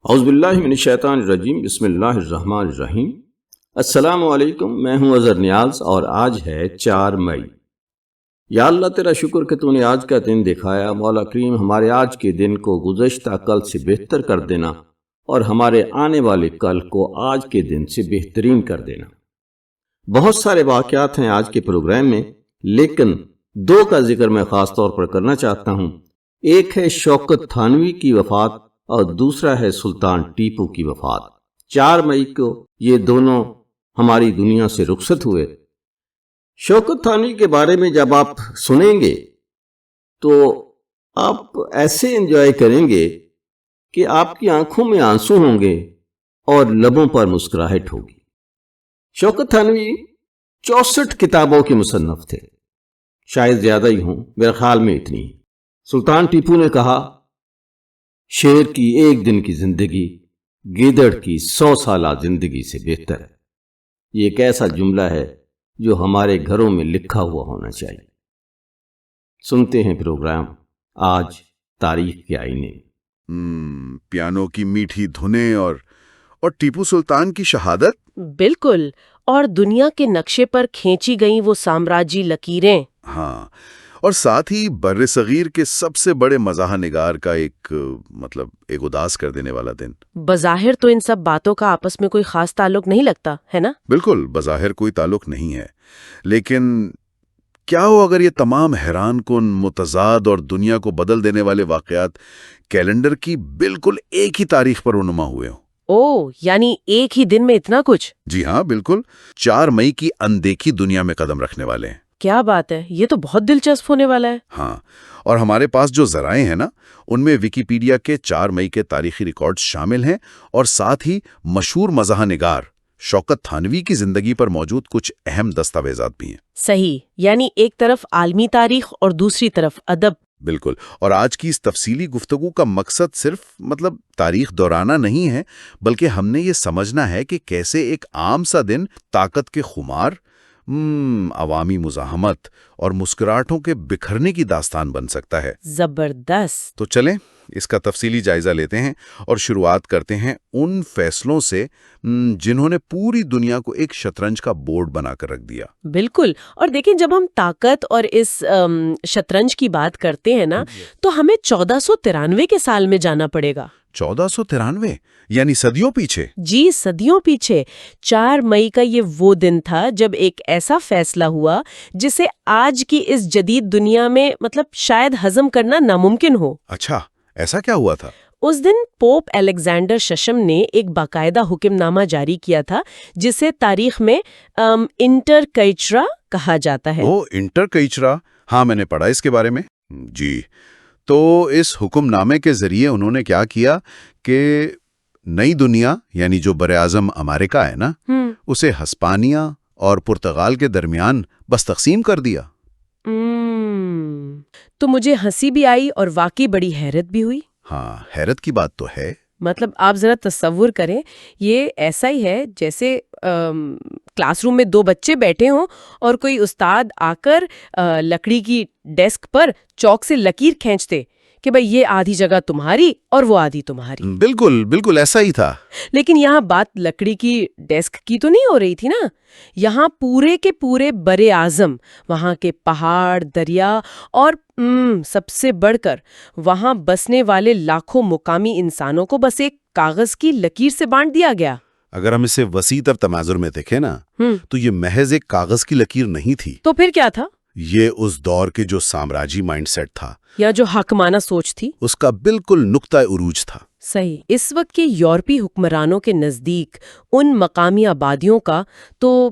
اعوذ باللہ من الشیطان الرجیم، بسم اللہ الرحمن الرحیم۔ السلام علیکم، میں ہوں اظہر نیاز اور آج ہے 4 مئی۔ یا اللہ تیرا شکر کہ تو نے آج کا دن دکھایا۔ مولا کریم ہمارے آج کے دن کو گزشتہ کل سے بہتر کر دینا اور ہمارے آنے والے کل کو آج کے دن سے بہترین کر دینا۔ بہت سارے واقعات ہیں آج کے پروگرام میں، لیکن 2 کا ذکر میں خاص طور پر کرنا چاہتا ہوں۔ ایک ہے شوکت تھانوی کی وفات اور دوسرا ہے سلطان ٹیپو کی وفات۔ 4 مئی کو یہ دونوں ہماری دنیا سے رخصت ہوئے۔ شوکت تھانوی کے بارے میں جب آپ سنیں گے تو آپ ایسے انجوائے کریں گے کہ آپ کی آنکھوں میں آنسو ہوں گے اور لبوں پر مسکراہٹ ہوگی۔ شوکت تھانوی 64 کتابوں کے مصنف تھے، شاید زیادہ ہی ہوں، میرے خیال میں اتنی ہی۔ سلطان ٹیپو نے کہا، شیر کی 1 دن کی زندگی گیدڑ کی 100 سالہ زندگی سے بہتر ہے۔ یہ ایک ایسا جملہ ہے جو ہمارے گھروں میں لکھا ہوا ہونا چاہیے۔ سنتے ہیں پروگرام آج تاریخ کے آئینے۔ پیانو کی میٹھی دھنیں اور ٹیپو سلطان کی شہادت۔ بالکل، اور دنیا کے نقشے پر کھینچی گئیں وہ سامراجی لکیریں۔ ہاں، اور ساتھ ہی بر صغیر کے سب سے بڑے مزاح نگار کا ایک اداس کر دینے والا دن۔ بظاہر تو ان سب باتوں کا آپس میں کوئی خاص تعلق نہیں لگتا ہے نا؟ بالکل، بظاہر کوئی تعلق نہیں ہے، لیکن کیا ہو اگر یہ تمام حیران کن، متضاد اور دنیا کو بدل دینے والے واقعات کیلنڈر کی بالکل ایک ہی تاریخ پر رونما ہوئے ہوں؟ یعنی ایک ہی دن میں اتنا کچھ؟ جی ہاں، بالکل 4 مئی کی اندیکھی دنیا میں قدم رکھنے والے ہیں۔ کیا بات ہے، یہ تو بہت دلچسپ ہونے والا ہے۔ ہاں، اور ہمارے پاس جو ذرائع ہیں نا، ان میں ویکیپیڈیا کے 4 مئی کے تاریخی ریکارڈز شامل ہیں، اور ساتھ ہی مشہور مزاح نگار شوکت تھانوی کی زندگی پر موجود کچھ اہم دستاویزات بھی ہیں۔ صحیح، یعنی ایک طرف عالمی تاریخ اور دوسری طرف ادب۔ بالکل، اور آج کی اس تفصیلی گفتگو کا مقصد صرف تاریخ دورانہ نہیں ہے، بلکہ ہم نے یہ سمجھنا ہے کہ کیسے ایک عام سا دن طاقت کے خمار، عوامی مزاحمت اور مسکراہٹوں کے بکھرنے کی داستان بن سکتا ہے۔ زبردست۔ تو چلیں اس کا تفصیلی جائزہ لیتے ہیں اور شروعات کرتے ہیں ان فیصلوں سے جنہوں نے پوری دنیا کو ایک شطرنج کا بورڈ بنا کر رکھ دیا۔ بالکل، اور دیکھیں جب ہم طاقت اور اس شطرنج کی بات کرتے ہیں نا، تو ہمیں 1493 کے سال میں جانا پڑے گا۔ 1493 یعنی صدیوں پیچھے؟ جی، صدیوں پیچھے۔ 4 مئی کا یہ وہ دن تھا جب ایک ایسا فیصلہ ہوا جسے آج کی اس جدید دنیا میں شاید ہضم کرنا ناممکن ہو۔ اچھا، ایسا کیا ہوا تھا؟ اس دن پوپ الیگزینڈر ششم نے ایک باقاعدہ حکم نامہ جاری کیا تھا جسے تاریخ میں انٹر کیچرا کہا جاتا ہے۔ انٹر کیچرا، ہاں میں نے پڑھا اس کے بارے میں۔ جی، تو اس حکم نامے کے ذریعے انہوں نے کیا کیا کہ نئی دنیا یعنی جو براعظم امریکہ ہے نا، اسے ہسپانیہ اور پرتگال کے درمیان بس تقسیم کر دیا۔ تو مجھے ہنسی بھی آئی اور واقعی بڑی حیرت بھی ہوئی۔ ہاں، حیرت کی بات تو ہے۔ آپ ذرا تصور کریں، یہ ایسا ہی ہے جیسے کلاس روم میں 2 بچے بیٹھے ہوں اور کوئی استاد آ کر لکڑی کی ڈیسک پر چاک سے لکیر کھینچتے کہ بھئی یہ آدھی جگہ تمہاری اور وہ آدھی تمہاری۔ بالکل بالکل ایسا ہی تھا۔ لیکن یہاں بات لکڑی کی ڈیسک کی تو نہیں ہو رہی تھی نا، یہاں پورے کے پورے بر اعظم، وہاں کے پہاڑ، دریا اور سب سے بڑھ کر وہاں بسنے والے لاکھوں مقامی انسانوں کو بس ایک کاغذ کی لکیر سے بانٹ دیا گیا۔ اگر ہم اسے وسیع تر تناظر میں دیکھیں نا، تو یہ محض ایک کاغذ کی لکیر نہیں تھی۔ تو پھر کیا تھا؟ یہ اس دور کے جو سامراجی مائنڈ سیٹ تھا یا جو حاکمانہ سوچ تھی، اس کا بالکل نقطہ عروج تھا۔ صحیح۔ اس وقت کے یورپی حکمرانوں کے نزدیک ان مقامی آبادیوں کا تو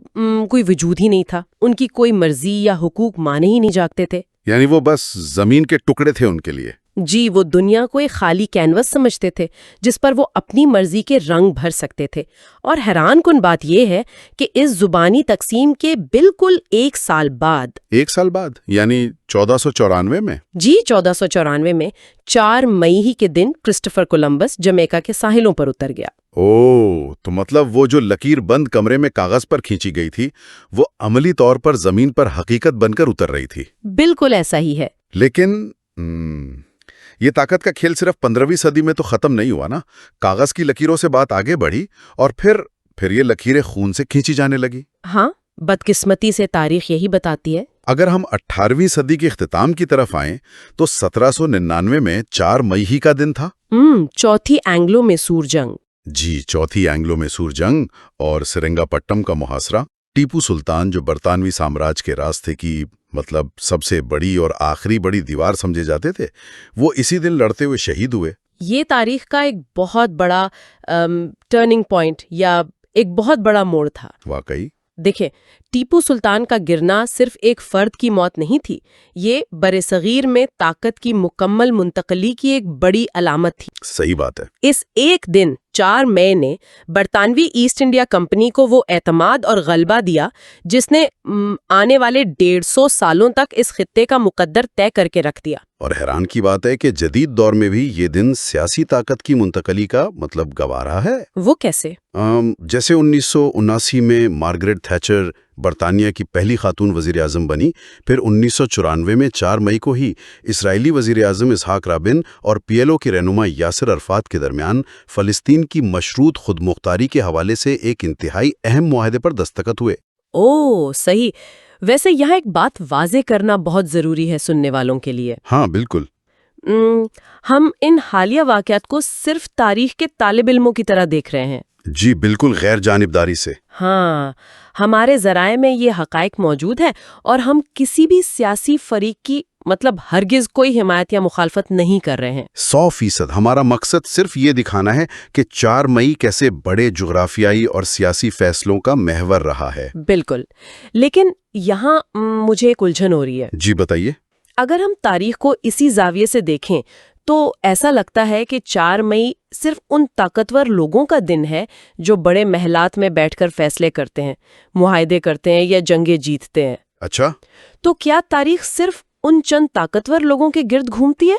کوئی وجود ہی نہیں تھا، ان کی کوئی مرضی یا حقوق مانے ہی نہیں جاتے تھے۔ یعنی وہ بس زمین کے ٹکڑے تھے ان کے لیے۔ جی، وہ دنیا کو ایک خالی کینوس سمجھتے تھے جس پر وہ اپنی مرضی کے رنگ بھر سکتے تھے۔ اور حیران کن بات یہ ہے کہ اس زبانی تقسیم کے بالکل 1 سال بعد، 1 سال بعد یعنی 1494 میں؟ جی، 1494 میں 4 مئی ہی کے دن کرسٹوفر کولمبس جمیکا کے ساحلوں پر اتر گیا۔ تو وہ جو لکیر بند کمرے میں کاغذ پر کھینچی گئی تھی، وہ عملی طور پر زمین پر حقیقت بن کر اتر رہی تھی۔ بالکل ایسا ہی ہے۔ لیکن یہ طاقت کا کھیل صرف 15ویں صدی میں تو ختم نہیں ہوا نا، کاغذ کی لکیروں سے بات آگے بڑھی اور پھر یہ لکیریں خون سے کھینچی جانے لگی۔ ہاں، بدقسمتی سے تاریخ یہی بتاتی ہے۔ اگر ہم 18ویں صدی کے اختتام کی طرف آئیں تو 1799 میں 4 مئی ہی کا دن تھا۔ چوتھی اینگلو میسور جنگ۔ جی، چوتھی اینگلو میسور جنگ اور سرنگا پٹم کا محاصرہ۔ ٹیپو سلطان، جو برطانوی سامراج کے راستے کی سب سے بڑی اور آخری بڑی دیوار سمجھے جاتے تھے، وہ اسی دن لڑتے ہوئے شہید ہوئے۔ یہ تاریخ کا ایک بہت بڑا ٹرننگ پوائنٹ یا ایک بہت بڑا موڑ تھا۔ واقعی دیکھیں، ٹیپو سلطان کا گرنا صرف ایک فرد کی موت نہیں تھی، یہ برصغیر میں طاقت کی مکمل منتقلی کی ایک بڑی علامت تھی۔ صحیح بات ہے۔ اس ایک دن 4 مئی نے برطانوی ایسٹ انڈیا کمپنی کو وہ اعتماد اور غلبہ دیا جس نے آنے والے 150 سالوں تک اس خطے کا مقدر طے کر کے رکھ دیا۔ اور حیران کی بات ہے کہ جدید دور میں بھی یہ دن سیاسی طاقت کی منتقلی کا گواہ رہا ہے۔ وہ کیسے؟ جیسے 1979 میں مارگریٹ تھیچر برطانیہ کی پہلی خاتون وزیر اعظم بنی، پھر 1994 میں 4 مئی کو ہی اسرائیلی وزیر اعظم اسحاق رابن اور پی ایل او کے رہنما یاسر عرفات کے درمیان فلسطین کی مشروط خود مختاری کے حوالے سے ایک انتہائی اہم معاہدے پر دستخط ہوئے۔ صحیح۔ ویسے یہاں ایک بات واضح کرنا بہت ضروری ہے سننے والوں کے لیے۔ ہاں بالکل۔ ہم ان حالیہ واقعات کو صرف تاریخ کے طالب علموں کی طرح دیکھ رہے ہیں۔ جی بالکل، غیر جانبداری سے۔ ہاں، ہمارے ذرائع میں یہ حقائق موجود ہے اور ہم کسی بھی سیاسی فریق کی ہرگز کوئی حمایت یا مخالفت نہیں کر رہے ہیں۔ 100% ہمارا مقصد صرف یہ دکھانا ہے کہ 4 مئی کیسے بڑے جغرافیائی اور سیاسی فیصلوں کا محور رہا ہے۔ بالکل، لیکن یہاں مجھے ایک الجھن ہو رہی ہے۔ جی بتائیے۔ اگر ہم تاریخ کو اسی زاویے سے دیکھیں تو ایسا لگتا ہے کہ 4 مئی صرف ان طاقتور لوگوں کا دن ہے جو بڑے محلات میں بیٹھ کر فیصلے کرتے ہیں، معاہدے کرتے ہیں یا جنگیں جیتتے ہیں۔ اچھا، تو کیا تاریخ صرف ان چند طاقتور لوگوں کے گرد گھومتی ہے؟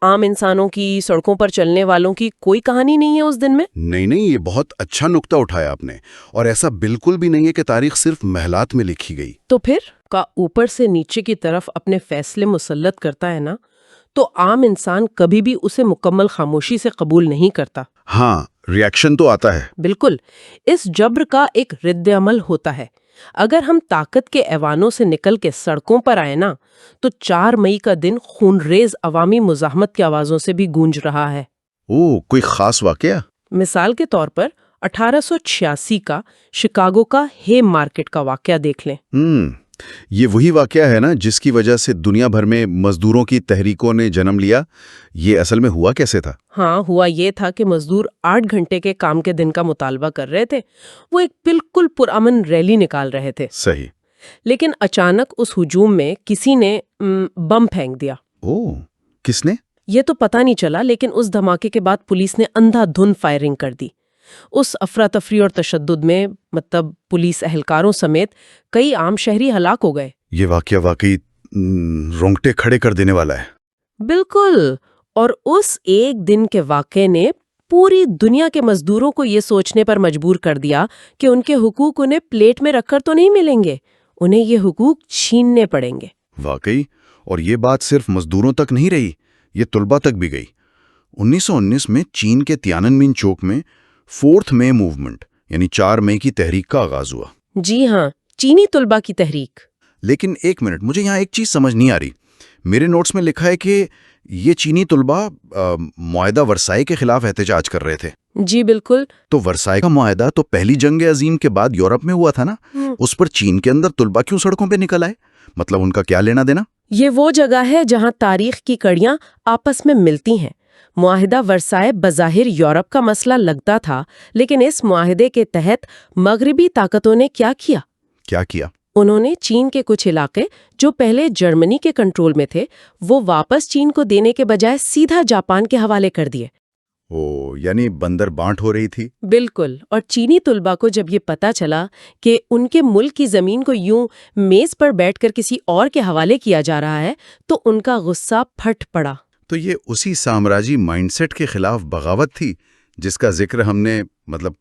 عام انسانوں کی، سڑکوں پر چلنے والوں کی کوئی کہانی نہیں ہے اس دن میں؟ نہیں، یہ بہت اچھا نقطہ اٹھایا آپ نے، اور ایسا بالکل بھی نہیں ہے کہ تاریخ صرف محلات میں لکھی گئی۔ تو پھر کا اوپر سے نیچے کی طرف اپنے فیصلے مسلط کرتا ہے نا، تو عام انسان کبھی بھی اسے مکمل خاموشی سے قبول نہیں کرتا۔ ہاں، ریاکشن تو آتا ہے۔ بالکل، اس جبر کا ایک رد عمل ہوتا ہے۔ اگر ہم طاقت کے ایوانوں سے نکل کے سڑکوں پر آئے نا، تو 4 مئی کا دن خونریز عوامی مزاحمت کی آوازوں سے بھی گونج رہا ہے۔ کوئی خاص واقعہ؟ مثال کے طور پر 1886 کا شکاگو کا ہیم مارکیٹ کا واقعہ دیکھ لیں۔ یہ وہی واقعہ ہے نا جس کی وجہ سے دنیا بھر میں مزدوروں کی تحریکوں نے جنم لیا۔ یہ اصل میں ہوا کیسے تھا؟ ہاں، ہوا یہ تھا کہ مزدور 8 گھنٹے کے کام کے دن کا مطالبہ کر رہے تھے۔ وہ ایک بالکل پرامن ریلی نکال رہے تھے۔ صحیح۔ لیکن اچانک اس ہجوم میں کسی نے بم پھینک دیا۔ کس نے؟ یہ تو پتہ نہیں چلا، لیکن اس دھماکے کے بعد پولیس نے اندھا دھند فائرنگ کر دی۔ اس افراتفری اور تشدد میں پولیس اہلکاروں سمیت کئی عام شہری ہلاک ہو گئے۔ یہ واقعہ واقعی رونگٹے کھڑے کر دینے والا ہے۔ بالکل، اور اس ایک دن کے واقعے نے پوری دنیا کے مزدوروں کو یہ سوچنے پر مجبور کر دیا کہ ان کے حقوق انہیں پلیٹ میں رکھ کر تو نہیں ملیں گے، انہیں یہ حقوق چھیننے پڑیں گے۔ واقعی، اور یہ بات صرف مزدوروں تک نہیں رہی، یہ طلبہ تک بھی گئی۔ 1919 میں چین کے تیانن مین چوک میں 4 مئی موومنٹ یعنی 4 مئی کی تحریک کا آغاز ہوا۔ جی ہاں، چینی طلبہ کی تحریک۔ لیکن ایک منٹ، مجھے یہاں ایک چیز سمجھ نہیں آ رہی۔ میرے نوٹس میں لکھا ہے کہ یہ چینی طلبہ معاہدہ ورسائے کے خلاف احتجاج کر رہے تھے۔ جی بالکل۔ تو ورسائے کا معاہدہ تو پہلی جنگ عظیم کے بعد یورپ میں ہوا تھا نا، اس پر چین کے اندر طلبہ کیوں سڑکوں پہ نکل آئے؟ ان کا کیا لینا دینا؟ یہ وہ جگہ ہے جہاں تاریخ کی کڑیاں آپس میں ملتی ہیں۔ معاہدہ ورسائے بظاہر یورپ کا مسئلہ لگتا تھا، لیکن اس معاہدے کے تحت مغربی طاقتوں نے کیا کیا؟ انہوں نے چین کے کچھ علاقے جو پہلے جرمنی کے کنٹرول میں تھے، وہ واپس چین کو دینے کے بجائے سیدھا جاپان کے حوالے کر دیے۔ یعنی بندر بانٹ ہو رہی تھی۔ بالکل، اور چینی طلبہ کو جب یہ پتا چلا کہ ان کے ملک کی زمین کو یوں میز پر بیٹھ کر کسی اور کے حوالے کیا جا رہا ہے تو ان کا غصہ پھٹ پڑا۔ تو یہ اسی سامراجی مائنڈ سیٹ کے خلاف بغاوت تھی جس کا ذکر ہم نے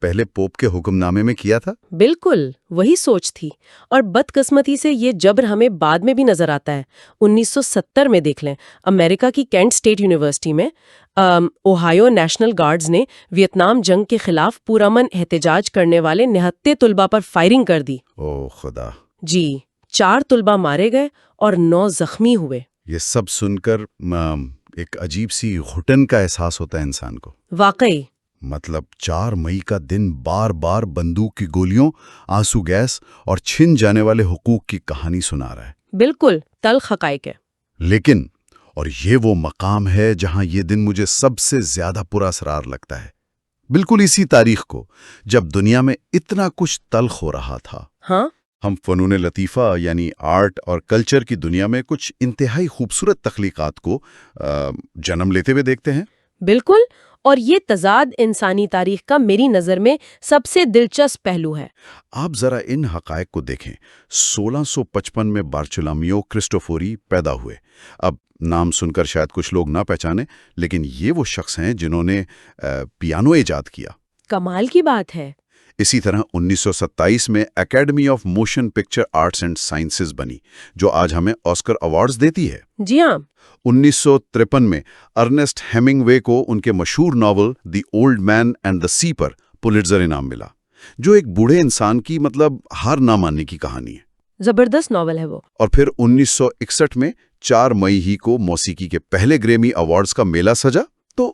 پہلے پوپ کے حکم نامے میں کیا تھا؟ بالکل وہی سوچ تھی، اور بدقسمتی سے یہ جبر ہمیں بعد میں بھی نظر آتا ہے۔ 1970 میں دیکھ لیں، امریکہ کی کینٹ اسٹیٹ یونیورسٹی میں اوہایو نیشنل گارڈز نے ویتنام جنگ کے خلاف پرامن احتجاج کرنے والے 69 طلباء پر فائرنگ کر دی۔ او خدا! جی، 4 طلباء مارے گئے اور 9 زخمی ہوئے۔ یہ سب سن کر ایک عجیب سی گھٹن کا احساس ہوتا ہے انسان کو۔ واقعی 4 مئی کا دن بار بار بندوق کی گولیوں، آنسو گیس اور چھن جانے والے حقوق کی کہانی سنا رہا ہے۔ بالکل تلخ حقائق ہے۔ لیکن اور یہ وہ مقام ہے جہاں یہ دن مجھے سب سے زیادہ پرا اسرار لگتا ہے۔ بالکل اسی تاریخ کو، جب دنیا میں اتنا کچھ تلخ ہو رہا تھا، ہاں، ہم فنون لطیفہ یعنی آرٹ اور کلچر کی دنیا میں کچھ انتہائی خوبصورت تخلیقات کو جنم لیتے ہوئے دیکھتے ہیں۔ بالکل، اور یہ تضاد انسانی تاریخ کا میری نظر میں سب سے دلچسپ پہلو ہے۔ آپ ذرا ان حقائق کو دیکھیں۔ 1655 میں بارچولومیو کرسٹوفوری پیدا ہوئے۔ اب نام سن کر شاید کچھ لوگ نہ پہچانے، لیکن یہ وہ شخص ہیں جنہوں نے پیانو ایجاد کیا۔ کمال کی بات ہے۔ اسی طرح 1927 میں academy of motion picture arts and sciences بنی، جو آج ہمیں آسکر ایوارڈز دیتی ہے۔ جی ہاں۔ 1953 میں ارنسٹ ہیمنگ وے کو ان کے مشہور novel The Old Man and the Sea پر پولیٹزر انعام ملا، جو ایک بوڑھے انسان کی ہار نہ ماننے کی کہانی ہے۔ زبردست ناول ہے وہ۔ اور پھر 1961 میں 4 مئی ہی کو موسیقی کے پہلے گریمی ایوارڈز کا میلہ سجا۔ تو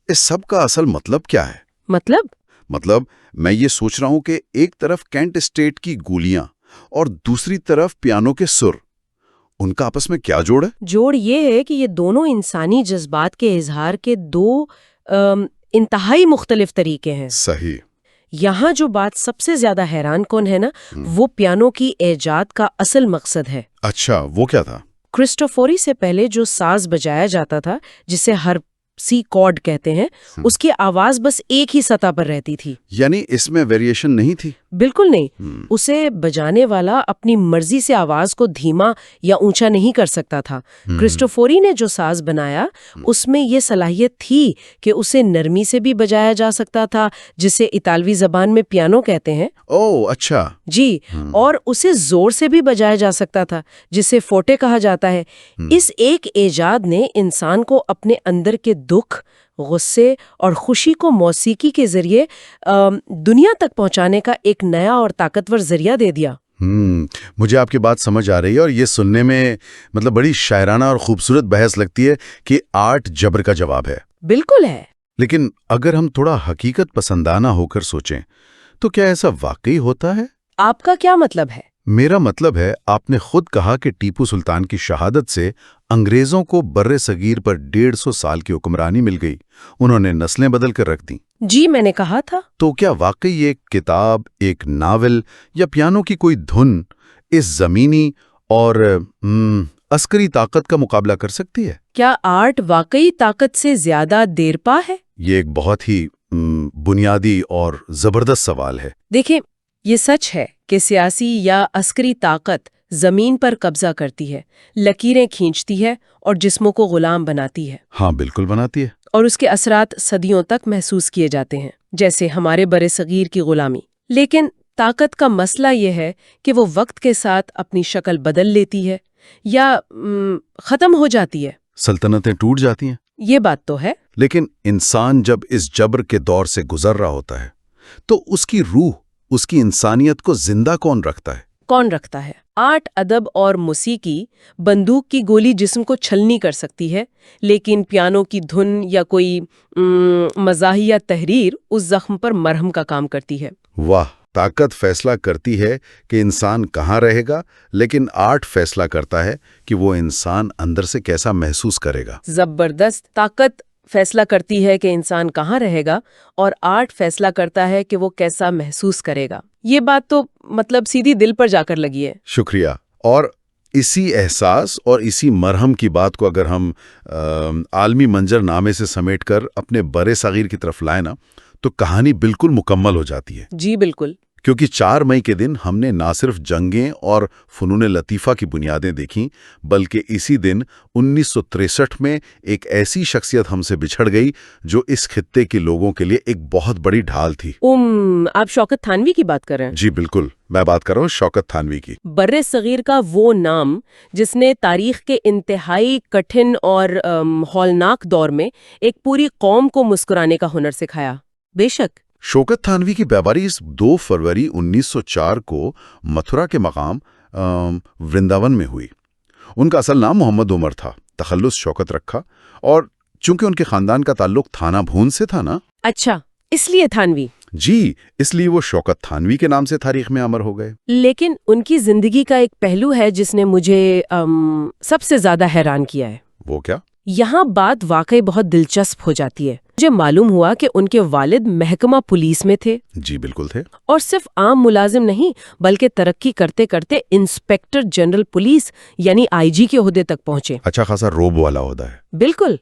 اس سب کا اصل مطلب کیا ہے؟ مطلب میں یہ سوچ رہا ہوں کہ ایک طرف کینٹ اسٹیٹ کی گولیاں اور دوسری طرف پیانو کے سر، ان کا آپس میں کیا جوڑ ہے؟ جوڑ یہ ہے کہ یہ دونوں انسانی جذبات کے اظہار کے 2 انتہائی مختلف طریقے ہیں۔ صحیح۔ یہاں جو بات سب سے زیادہ حیران کن ہے نا، وہ پیانو کی ایجاد کا اصل مقصد ہے۔ اچھا، وہ کیا تھا؟ کرسٹوفوری سے پہلے جو ساز بجایا جاتا تھا، جسے ہر سی کارڈ کہتے ہیں، اس کی آواز بس ایک ہی سطح پر رہتی تھی۔ یعنی اس میں ویریشن نہیں تھی؟ بالکل نہیں۔ اسے بجانے والا اپنی مرضی سے آواز کو دھیما یا اونچا نہیں کر سکتا تھا۔ کرسٹوفوری نے جو ساز بنایا، اس میں یہ صلاحیت تھی کہ اسے نرمی سے بھی بجایا جا سکتا تھا، جسے اطالوی زبان میں پیانو کہتے ہیں۔ اوہ اچھا۔ جی، اور اسے زور سے بھی بجایا جا سکتا تھا، جسے فوٹے کہا جاتا ہے۔ اس ایک ایجاد نے انسان کو اپنے اندر کے دکھ، غصے اور خوشی کو موسیقی کے ذریعے دنیا تک پہنچانے کا ایک نیا اور طاقتور ذریعہ دے دیا۔ مجھے آپ کی بات سمجھ آ رہی ہے، اور یہ سننے میں بڑی شاعرانہ اور خوبصورت بحث لگتی ہے کہ آرٹ جبر کا جواب ہے۔ بالکل ہے۔ لیکن اگر ہم تھوڑا حقیقت پسندانہ ہو کر سوچیں تو کیا ایسا واقعی ہوتا ہے؟ آپ کا کیا مطلب ہے؟ میرا مطلب ہے، آپ نے خود کہا کہ ٹیپو سلطان کی شہادت سے انگریزوں کو بر صغیر پر 150 سال کی حکمرانی مل گئی، انہوں نے نسلیں بدل کر رکھ دیں۔ جی، میں نے کہا تھا۔ تو کیا واقعی ایک کتاب، ایک ناول یا پیانو کی کوئی دھن اس زمینی اور عسکری طاقت کا مقابلہ کر سکتی ہے؟ کیا آرٹ واقعی طاقت سے زیادہ دیرپا ہے؟ یہ ایک بہت ہی بنیادی اور زبردست سوال ہے۔ دیکھیں، یہ سچ ہے کہ سیاسی یا عسکری طاقت زمین پر قبضہ کرتی ہے، لکیریں کھینچتی ہے اور جسموں کو غلام بناتی ہے۔ ہاں، بالکل بناتی ہے۔ اور اس کے اثرات صدیوں تک محسوس کیے جاتے ہیں، جیسے ہمارے بر صغیر کی غلامی۔ لیکن طاقت کا مسئلہ یہ ہے کہ وہ وقت کے ساتھ اپنی شکل بدل لیتی ہے یا ختم ہو جاتی ہے۔ سلطنتیں ٹوٹ جاتی ہیں۔ یہ بات تو ہے۔ لیکن انسان جب اس جبر کے دور سے گزر رہا ہوتا ہے تو اس کی روح، اس کی انسانیت کو زندہ کون رکھتا ہے؟ کون رکھتا ہے؟ آرٹ، ادب اور موسیقی بندوق کی گولی جسم کو چھلنی کر سکتی ہے، لیکن پیانو کی دھن یا کوئی مزاحیہ تحریر اس زخم پر مرہم کا کام کرتی ہے۔ واہ! طاقت فیصلہ کرتی ہے کہ انسان کہاں رہے گا، لیکن آرٹ فیصلہ کرتا ہے کہ وہ انسان اندر سے کیسا محسوس کرے گا۔ زبردست۔ طاقت فیصلہ کرتی ہے کہ انسان کہاں رہے گا، اور آرٹ فیصلہ کرتا ہے کہ وہ کیسا محسوس کرے گا۔ یہ بات تو سیدھی دل پر جا کر لگی ہے۔ شکریہ۔ اور اسی احساس اور اسی مرہم کی بات کو اگر ہم عالمی منظر نامے سے سمیٹ کر اپنے بر صغیر کی طرف لائیں نا، تو کہانی بالکل مکمل ہو جاتی ہے۔ جی بالکل۔ کیونکہ 4 مئی کے دن ہم نے نہ صرف جنگیں اور فنون لطیفہ کی بنیادیں دیکھیں، بلکہ اسی دن 1963 میں ایک ایسی شخصیت ہم سے بچھڑ گئی جو اس خطے کے لوگوں کے لیے ایک بہت بڑی ڈھال تھی۔ آپ شوکت تھانوی کی بات کر رہے ہیں؟ جی بالکل، میں بات کر رہا ہوں شوکت تھانوی کی۔ بر صغیر کا وہ نام جس نے تاریخ کے انتہائی کٹھن اور ہولناک دور میں ایک پوری قوم کو مسکرانے کا ہنر سکھایا۔ بے شک شوکت تھانوی کی پیدائش 2 فروری 1904 کو متھرا کے مقام ورنداون میں ہوئی۔ ان کا اصل نام محمد عمر تھا، تخلص شوکت رکھا، اور چونکہ ان کے خاندان کا تعلق تھانہ بھون سے تھا نا۔ اچھا، اس لیے تھانوی؟ جی، اس لیے وہ شوکت تھانوی کے نام سے تاریخ میں امر ہو گئے۔ لیکن ان کی زندگی کا ایک پہلو ہے جس نے مجھے سب سے زیادہ حیران کیا ہے۔ وہ کیا؟ یہاں بات واقعی بہت دلچسپ ہو جاتی ہے۔ مجھے معلوم ہوا کہ ان کے والد محکمہ پولیس میں تھے۔ جی بالکل تھے۔ اور صرف عام ملازم نہیں، بلکہ ترقی کرتے کرتے انسپیکٹر جنرل پولیس یعنی IG کے عہدے تک پہنچے۔ اچھا خاصا روب والا عہدہ ہے۔ بالکل۔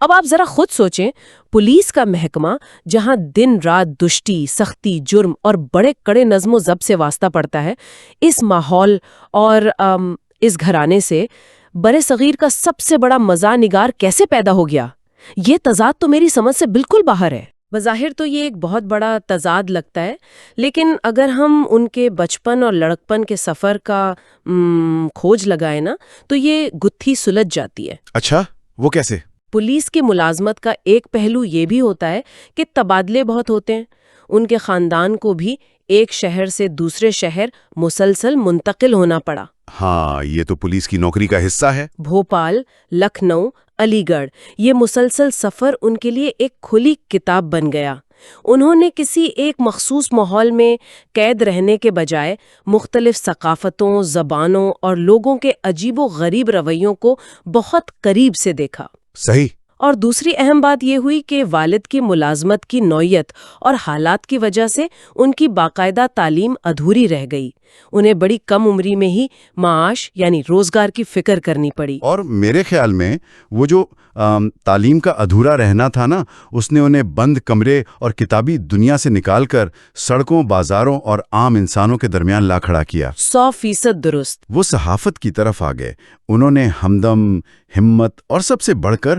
اب آپ ذرا خود سوچیں، پولیس کا محکمہ جہاں دن رات دشتی، سختی، جرم اور بڑے کڑے نظم و ضبط سے واسطہ پڑتا ہے، اس ماحول اور اس گھرانے سے برِ صغیر کا سب سے بڑا مزاح نگار کیسے پیدا ہو گیا؟ یہ تضاد تو میری سمجھ سے بالکل باہر ہے۔ بظاہر تو یہ ایک بہت بڑا تضاد لگتا ہے، لیکن اگر ہم ان کے بچپن اور لڑکپن کے سفر کا کھوج لگائیں نا، تو یہ گتھی سلجھ جاتی ہے۔ اچھا، وہ کیسے؟ پولیس کی ملازمت کا ایک پہلو یہ بھی ہوتا ہے کہ تبادلے بہت ہوتے ہیں۔ ان کے خاندان کو بھی ایک شہر سے دوسرے شہر مسلسل منتقل ہونا پڑا۔ ہاں، یہ تو پولیس کی نوکری کا حصہ ہے۔ بھوپال، لکھنؤ، علی گڑھ، یہ مسلسل سفر ان کے لیے ایک کھلی کتاب بن گیا۔ انہوں نے کسی ایک مخصوص ماحول میں قید رہنے کے بجائے مختلف ثقافتوں، زبانوں اور لوگوں کے عجیب و غریب رویوں کو بہت قریب سے دیکھا۔ صحیح۔ اور دوسری اہم بات یہ ہوئی کہ والد کی ملازمت کی نوعیت اور حالات کی وجہ سے ان کی باقاعدہ تعلیم ادھوری رہ گئی۔ انہیں بڑی کم عمری میں ہی معاش یعنی روزگار کی فکر کرنی پڑی۔ اور میرے خیال میں وہ جو تعلیم کا ادھورا رہنا تھا نا، اس نے انہیں بند کمرے اور کتابی دنیا سے نکال کر سڑکوں، بازاروں اور عام انسانوں کے درمیان لا کھڑا کیا۔ 100% درست۔ وہ صحافت کی طرف آ گئے۔ انہوں نے ہمدم، ہمت اور سب سے بڑھ کر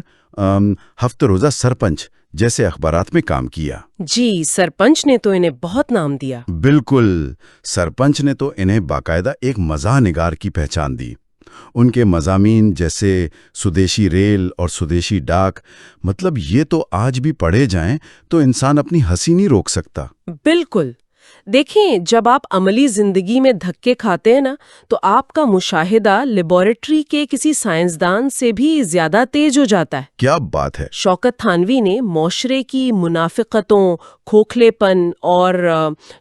ہفتہ روزہ سرپنچ جیسے اخبارات میں کام کیا۔ جی، سرپنچ نے تو انہیں بہت نام دیا۔ بالکل، سرپنچ نے تو انہیں باقاعدہ ایک مزاح نگار کی پہچان دی۔ ان کے مضامین جیسے سودیشی ریل اور سودیشی ڈاک، مطلب یہ تو آج بھی پڑھے جائیں تو انسان اپنی ہنسی نہیں روک سکتا۔ بالکل۔ دیکھیں، جب آپ عملی زندگی میں دھکے کھاتے ہیں نا، تو آپ کا مشاہدہ لیبارٹری کے کسی سائنسدان سے بھی زیادہ تیز ہو جاتا ہے۔ کیا بات ہے! شوکت تھانوی نے معاشرے کی منافقتوں، کھوکھلے پن اور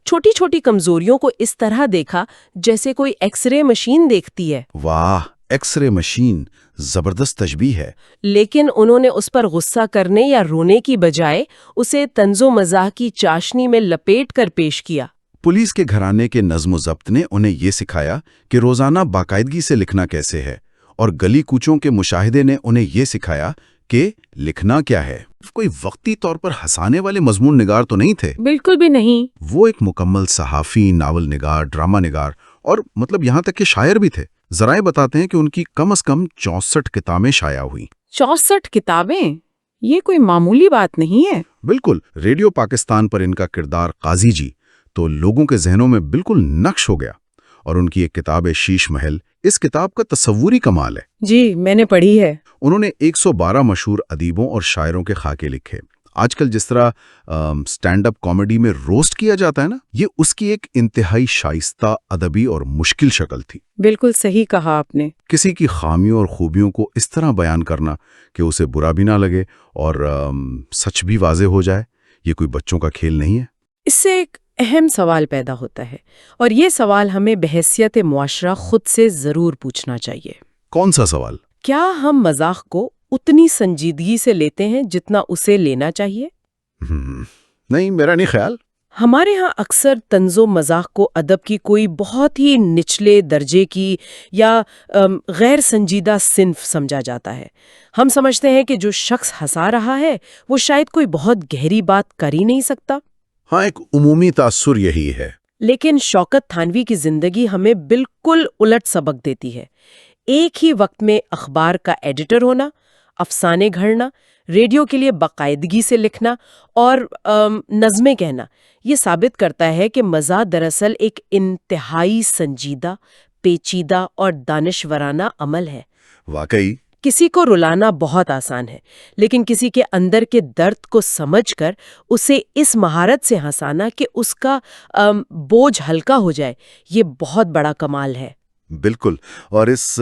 چھوٹی چھوٹی کمزوریوں کو اس طرح دیکھا جیسے کوئی ایکس رے مشین دیکھتی ہے۔ واہ، ایکس رے مشین، زبردست تشبیہ ہے۔ لیکن انہوں نے اس پر غصہ کرنے یا رونے کی بجائے اسے طنز و مزاح کی چاشنی میں لپیٹ کر پیش کیا۔ پولیس کے گھرانے کے نظم و ضبط نے انہیں یہ سکھایا کہ روزانہ باقاعدگی سے لکھنا کیسے ہے، اور گلی کوچوں کے مشاہدے نے انہیں یہ سکھایا کہ لکھنا کیا ہے۔ کوئی وقتی طور پر ہنسانے والے مضمون نگار تو نہیں تھے، بالکل بھی نہیں۔ وہ ایک مکمل صحافی، ناول نگار، ڈرامہ نگار اور مطلب یہاں تک کہ شاعر بھی تھے۔ ذرائع بتاتے ہیں کہ ان کی کم از کم 64 کتابیں شائع ہوئیں۔ 64 کتابیں؟ یہ کوئی معمولی بات نہیں ہے۔ بالکل، ریڈیو پاکستان پر ان کا کردار قاضی جی تو لوگوں کے ذہنوں میں بالکل نقش ہو گیا، اور ان کی ایک کتاب ہے شیش محل۔ اس کتاب کا تصوری کمال ہے۔ جی، میں نے پڑھی ہے۔ انہوں نے 112 مشہور ادیبوں اور شاعروں کے خاکے لکھے۔ آج کل جس طرح سٹینڈ اپ کامیڈی میں روسٹ کیا جاتا ہے نا، یہ اس کی ایک انتہائی شائستہ، ادبی اور مشکل شکل تھی۔ بالکل صحیح کہا آپ نے۔ کسی کی خامیوں اور خوبیوں کو اس طرح بیان کرنا کہ اسے برا بھی نہ لگے اور سچ بھی واضح ہو جائے، یہ کوئی بچوں کا کھیل نہیں ہے۔ اس سے ایک اہم سوال پیدا ہوتا ہے، اور یہ سوال ہمیں بحیثیت معاشرہ خود سے ضرور پوچھنا چاہیے۔ کون سا سوال؟ کیا ہم مزاح کو اتنی سنجیدگی سے لیتے ہیں جتنا اسے لینا چاہیے؟ نہیں، میرا نہیں خیال۔ ہمارے ہاں اکثر طنز و مزاح کو ادب کی کوئی بہت ہی نچلے درجے کی یا غیر سنجیدہ صنف سمجھا جاتا ہے۔ ہم سمجھتے ہیں کہ جو شخص ہنسا رہا ہے وہ شاید کوئی بہت گہری بات کر ہی نہیں سکتا۔ ہاں، ایک عمومی تاثر یہی ہے۔ لیکن شوکت تھانوی کی زندگی ہمیں بالکل الٹ سبق دیتی ہے۔ ایک ہی وقت میں اخبار کا ایڈیٹر ہونا، افسانے گھڑنا، ریڈیو کے لیے باقاعدگی سے لکھنا اور نظمیں کہنا، یہ ثابت کرتا ہے کہ مزاح دراصل ایک انتہائی سنجیدہ، پیچیدہ اور دانشورانہ عمل ہے۔ واقعی کسی کو رلانا بہت آسان ہے، لیکن کسی کے اندر کے درد کو سمجھ کر اسے اس مہارت سے ہنسانا کہ اس کا بوجھ ہلکا ہو جائے، یہ بہت بڑا کمال ہے۔ بالکل، اور اس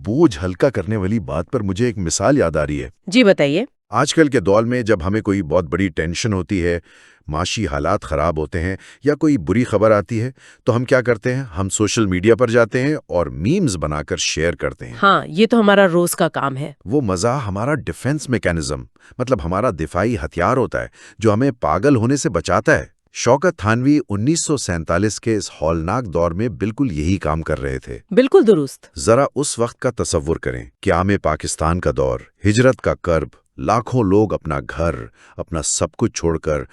بوجھ ہلکا کرنے والی بات پر مجھے ایک مثال یاد آ رہی ہے۔ جی بتائیے۔ آج کل کے دور میں جب ہمیں کوئی بہت بڑی ٹینشن ہوتی ہے، معاشی حالات خراب ہوتے ہیں یا کوئی بری خبر آتی ہے تو ہم کیا کرتے ہیں؟ ہم سوشل میڈیا پر جاتے ہیں اور میمز بنا کر شیئر کرتے ہیں۔ ہاں، یہ تو ہمارا روز کا کام ہے۔ وہ مزاح ہمارا ڈیفنس میکینزم، مطلب ہمارا دفاعی ہتھیار ہوتا ہے جو ہمیں پاگل ہونے سے بچاتا ہے۔ شوکت تھانوی 1947 کے اس ہولناک دور میں بالکل یہی کام کر رہے تھے۔ بالکل درست۔ ذرا اس وقت کا تصور کریں، قیام پاکستان کا دور، ہجرت کا کرب، لاکھوں لوگ اپنا گھر، اپنا سب کچھ چھوڑ کر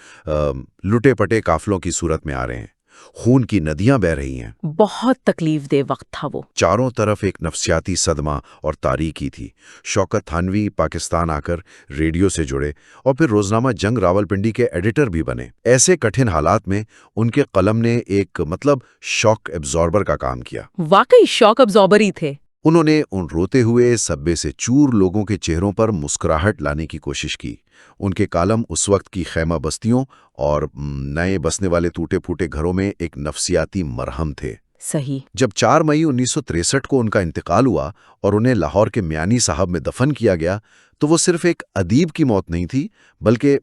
لٹے پٹے قافلوں کی صورت میں آ رہے ہیں، خون کی ندیاں بہہ رہی ہیں۔ بہت تکلیف دہ وقت تھا وہ۔ چاروں طرف ایک نفسیاتی صدمہ اور تاریکی تھی۔ شوکت تھانوی پاکستان آ کر ریڈیو سے جڑے اور پھر روزنامہ جنگ راولپنڈی کے ایڈیٹر بھی بنے۔ ایسے کٹھن حالات میں ان کے قلم نے ایک شاک ایبزاربر کا کام کیا۔ واقعی شاک ابزاربر ہی تھے۔ انہوں نے ان روتے ہوئے سبے سے چور لوگوں کے چہروں پر مسکراہٹ لانے کی کوشش کی۔ ان کے کالم اس وقت کی خیمہ بستیوں اور نئے بسنے والے ٹوٹے پھوٹے گھروں میں ایک نفسیاتی مرہم تھے۔ صحیح۔ جب 4 مئی 1963 کو ان کا انتقال ہوا اور انہیں لاہور کے میانی صاحب میں دفن کیا گیا تو وہ صرف ایک ادیب کی موت نہیں تھی، بلکہ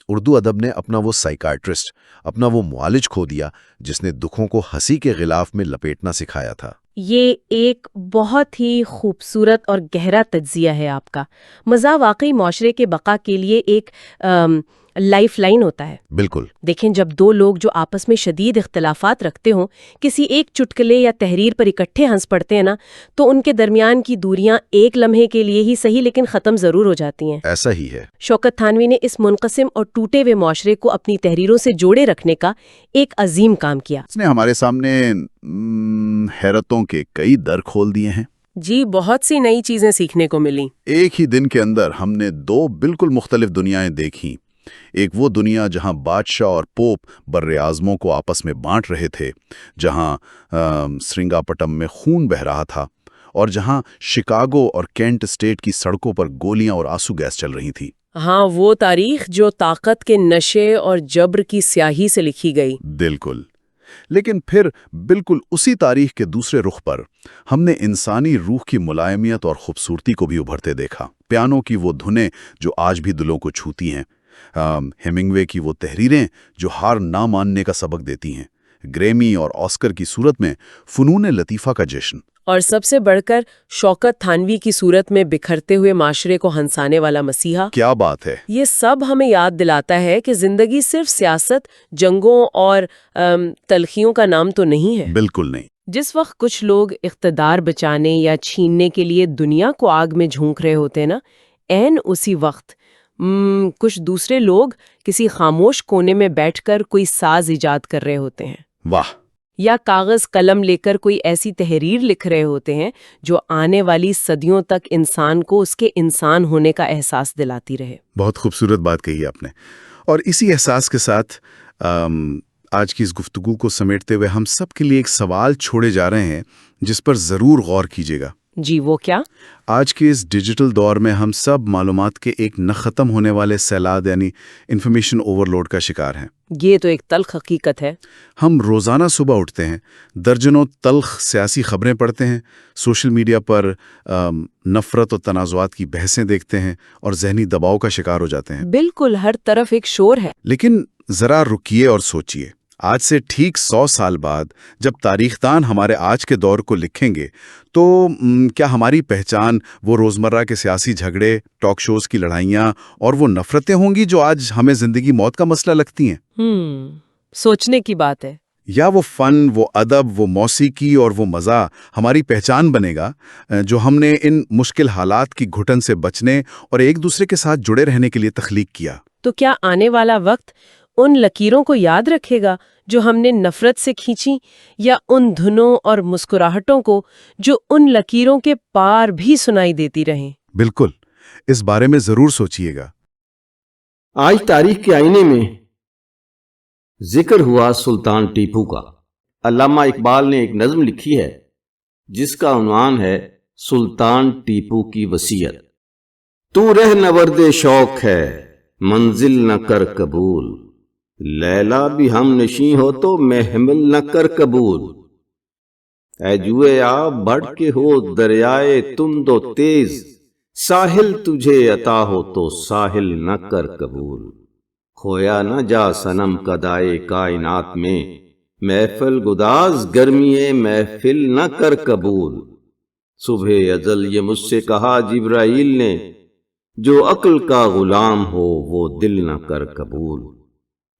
اردو ادب نے اپنا وہ سائیکائٹرسٹ، اپنا وہ معالج کھو دیا جس نے دکھوں کو ہنسی کے غلاف میں لپیٹنا سکھایا تھا۔ یہ ایک بہت ہی خوبصورت اور گہرا تجزیہ ہے آپ کا۔ مزاح واقعی معاشرے کے بقا کے لیے ایک لائف لائن ہوتا ہے۔ بالکل۔ دیکھیں، جب دو لوگ جو آپس میں شدید اختلافات رکھتے ہوں کسی ایک چٹکلے یا تحریر پر اکٹھے ہنس پڑتے ہیں نا، تو ان کے درمیان کی دوریاں ایک لمحے کے لیے ہی صحیح لیکن ختم ضرور ہو جاتی ہیں۔ ایسا ہی ہے۔ شوکت تھانوی نے اس منقسم اور ٹوٹے ہوئے معاشرے کو اپنی تحریروں سے جوڑے رکھنے کا ایک عظیم کام کیا۔ اس نے ہمارے سامنے حیرتوں کے کئی در کھول دیے ہیں۔ جی، بہت سی نئی چیزیں سیکھنے کو ملیں۔ ایک ہی دن کے اندر ہم نے 2 بالکل مختلف دنیایں دیکھیں۔ ایک وہ دنیا جہاں بادشاہ اور پوپ بر اعظموں کو آپس میں بانٹ رہے تھے، جہاں سرنگاپٹم میں خون بہہ رہا تھا، اور جہاں شکاگو اور کینٹ اسٹیٹ کی سڑکوں پر گولیاں اور آنسو گیس چل رہی تھی۔ ہاں، وہ تاریخ جو طاقت کے نشے اور جبر کی سیاہی سے لکھی گئی۔ بالکل۔ لیکن پھر بالکل اسی تاریخ کے دوسرے رخ پر ہم نے انسانی روح کی ملائمیت اور خوبصورتی کو بھی ابھرتے دیکھا۔ پیانو کی وہ دھنیں جو آج بھی دلوں کو چھوتی ہیں، ہیمنگوے کی وہ تحریریں جو ہار نہ ماننے کا سبق دیتی ہیں، گریمی اور آسکر کی صورت میں فنون لطیفہ کا جشن، اور سب سے بڑھ کر شوکت تھانوی کی صورت میں بکھرتے ہوئے معاشرے کو ہنسانے والا مسیحا۔ کیا بات ہے! یہ سب ہمیں یاد دلاتا ہے کہ زندگی صرف سیاست، جنگوں اور تلخیوں کا نام تو نہیں ہے۔ بالکل نہیں۔ جس وقت کچھ لوگ اقتدار بچانے یا چھیننے کے لیے دنیا کو آگ میں جھونک رہے ہوتے ہیں نا، عین اسی وقت کچھ دوسرے لوگ کسی خاموش کونے میں بیٹھ کر کوئی ساز ایجاد کر رہے ہوتے ہیں، واہ! یا کاغذ قلم لے کر کوئی ایسی تحریر لکھ رہے ہوتے ہیں جو آنے والی صدیوں تک انسان کو اس کے انسان ہونے کا احساس دلاتی رہے۔ بہت خوبصورت بات کہی آپ نے، اور اسی احساس کے ساتھ آج کی اس گفتگو کو سمیٹتے ہوئے ہم سب کے لیے ایک سوال چھوڑے جا رہے ہیں جس پر ضرور غور کیجیے گا۔ جی، وہ کیا؟ آج کے اس ڈیجیٹل دور میں ہم سب معلومات کے ایک نہ ختم ہونے والے سیلاب یعنی انفارمیشن اوورلوڈ کا شکار ہیں۔ یہ تو ایک تلخ حقیقت ہے۔ ہم روزانہ صبح اٹھتے ہیں، درجنوں تلخ سیاسی خبریں پڑھتے ہیں، سوشل میڈیا پر نفرت اور تنازعات کی بحثیں دیکھتے ہیں اور ذہنی دباؤ کا شکار ہو جاتے ہیں۔ بالکل، ہر طرف ایک شور ہے۔ لیکن ذرا رکیے اور سوچئے، آج سے ٹھیک 100 سال بعد جب تاریخ دان ہمارے آج کے دور کو لکھیں گے تو کیا ہماری پہچان وہ روزمرہ کے سیاسی جھگڑے، ٹاک شوز کی لڑائیاں اور وہ نفرتیں ہوں گی جو آج ہمیں زندگی موت کا مسئلہ لگتی ہیں؟ سوچنے کی بات ہے۔ یا وہ فن، وہ ادب، وہ موسیقی اور وہ مزاح ہماری پہچان بنے گا جو ہم نے ان مشکل حالات کی گھٹن سے بچنے اور ایک دوسرے کے ساتھ جڑے رہنے کے لیے تخلیق کیا؟ تو کیا آنے والا وقت ان لکیروں کو یاد رکھے گا جو ہم نے نفرت سے کھینچی، یا ان دھنوں اور مسکراہٹوں کو جو ان لکیروں کے پار بھی سنائی دیتی رہیں؟ بالکل، اس بارے میں ضرور سوچئے گا۔ آج تاریخ کے آئینے میں ذکر ہوا سلطان ٹیپو کا۔ علامہ اقبال نے ایک نظم لکھی ہے جس کا عنوان ہے سلطان ٹیپو کی وصیت۔ تو رہ نورد شوق ہے منزل نہ کر قبول، لیلا بھی ہم نشیں ہو تو محمل نہ کر قبول۔ اے جوئے آب بڑھ کے ہو دریائے تند و تیز، ساحل تجھے عطا ہو تو ساحل نہ کر قبول۔ کھویا نہ جا صنم قدائے کائنات میں، محفل گداز گرمی محفل نہ کر قبول۔ صبح ازل یہ مجھ سے کہا جبرائیل نے، جو عقل کا غلام ہو وہ دل نہ کر قبول۔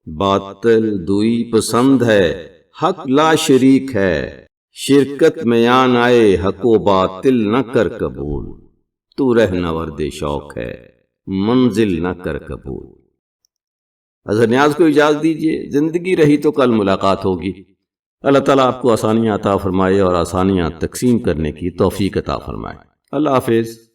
باطل دوئی پسند ہے حق لا شریک ہے، شرکت میں آن آئے حق و باطل نہ کر قبول۔ تو رہ نورد شوق ہے منزل نہ کر قبول۔ اظہر نیاز کو اجازت دیجیے، زندگی رہی تو کل ملاقات ہوگی۔ اللہ تعالیٰ آپ کو آسانیاں عطا فرمائے اور آسانیاں تقسیم کرنے کی توفیق عطا فرمائے۔ اللہ حافظ۔